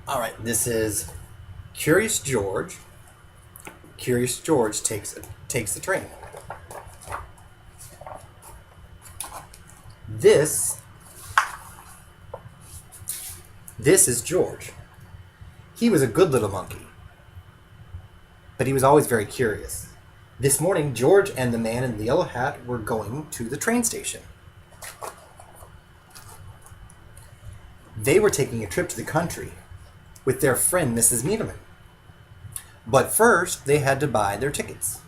All right, this is Curious George. Curious George takes the train. This this is George. He was a good little monkey, but he was always very curious. This morning, George and the man in the yellow hat were going to the train station. They were taking a trip to the country with their friend Mrs. Needleman. But first, they had to buy their tickets.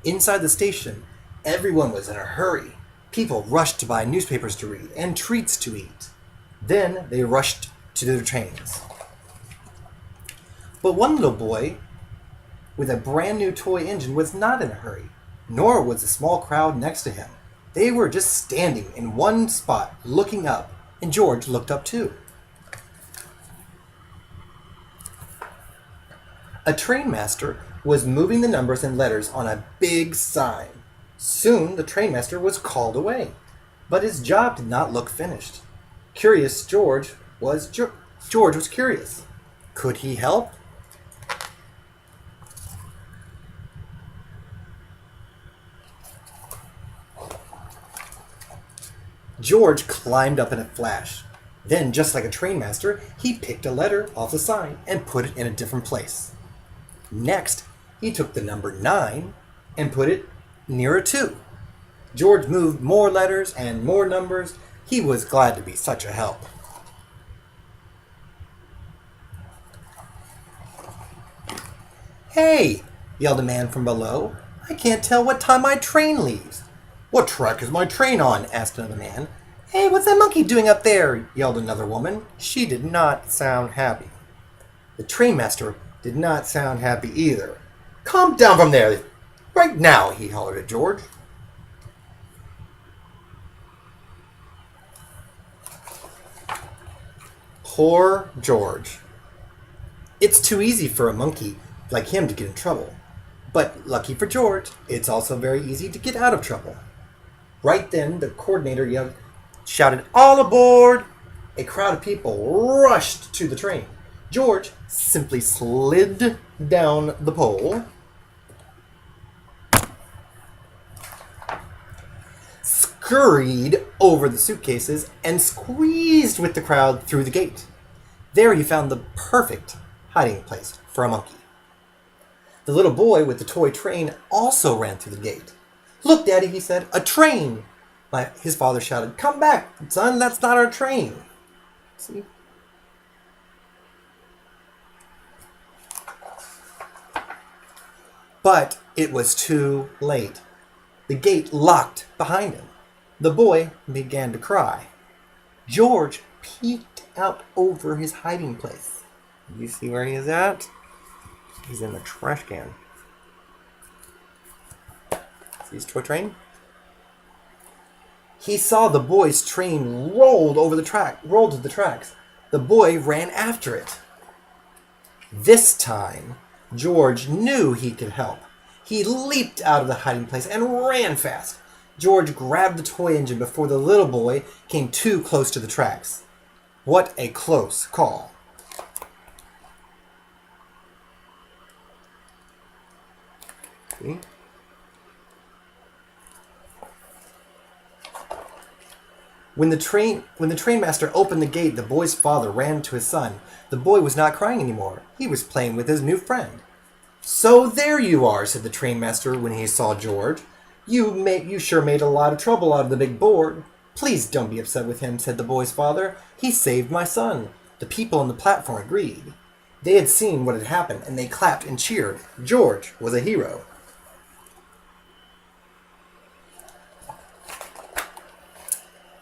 Inside the station, everyone was in a hurry. People rushed to buy newspapers to read and treats to eat. Then they rushed to their trains. But one little boy with a brand new toy engine was not in a hurry, nor was the small crowd next to him. They were just standing in one spot, looking up, and George looked up too. A trainmaster was moving the numbers and letters on a big sign. Soon the trainmaster was called away, but his job did not look finished. George was curious. Could he help? George climbed up in a flash. Then, just like a trainmaster, he picked a letter off the sign and put it in a different place. Next, he took the number 9 and put it near a 2. George moved more letters and more numbers. He was glad to be such a help. "Hey!" yelled a man from below. "I can't tell what time my train leaves." "What track is my train on?" asked another man. "Hey, what's that monkey doing up there?" yelled another woman. She did not sound happy. The trainmaster did not sound happy either. "Come down from there right now," he hollered at George. Poor George. It's too easy for a monkey like him to get in trouble. But lucky for George, it's also very easy to get out of trouble. Right then, the coordinator shouted, "All aboard!" A crowd of people rushed to the train. George simply slid down the pole, scurried over the suitcases, and squeezed with the crowd through the gate. There he found the perfect hiding place for a monkey. The little boy with the toy train also ran through the gate. "Look, Daddy," he said, "a train!" His father shouted, "Come back, son, that's not our train." See? But it was too late. The gate locked behind him. The boy began to cry. George peeked out over his hiding place. You see where he is at? He's in the trash can. See his toy train? He saw the boy's train rolled to the tracks. The boy ran after it. This time, George knew he could help. He leaped out of the hiding place and ran fast. George grabbed the toy engine before the little boy came too close to the tracks. What a close call. See? When the trainmaster opened the gate, the boy's father ran to his son. The boy was not crying anymore. He was playing with his new friend. "So there you are," said the trainmaster when he saw George. You sure made a lot of trouble out of the big board." "Please don't be upset with him," said the boy's father. "He saved my son." The people on the platform agreed. They had seen what had happened, and they clapped and cheered. George was a hero.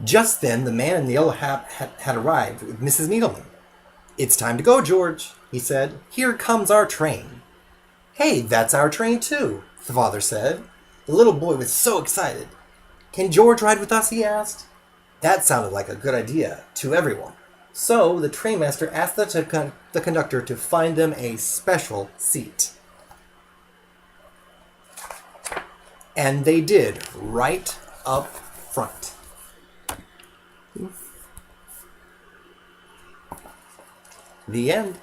Just then, the man in the yellow hat had arrived with Mrs. Needleman. "It's time to go, George," he said. "Here comes our train." "Hey, that's our train too," the father said. The little boy was so excited. "Can George ride with us?" he asked. That sounded like a good idea to everyone. So the trainmaster asked the conductor to find them a special seat. And they did, right up front. The end.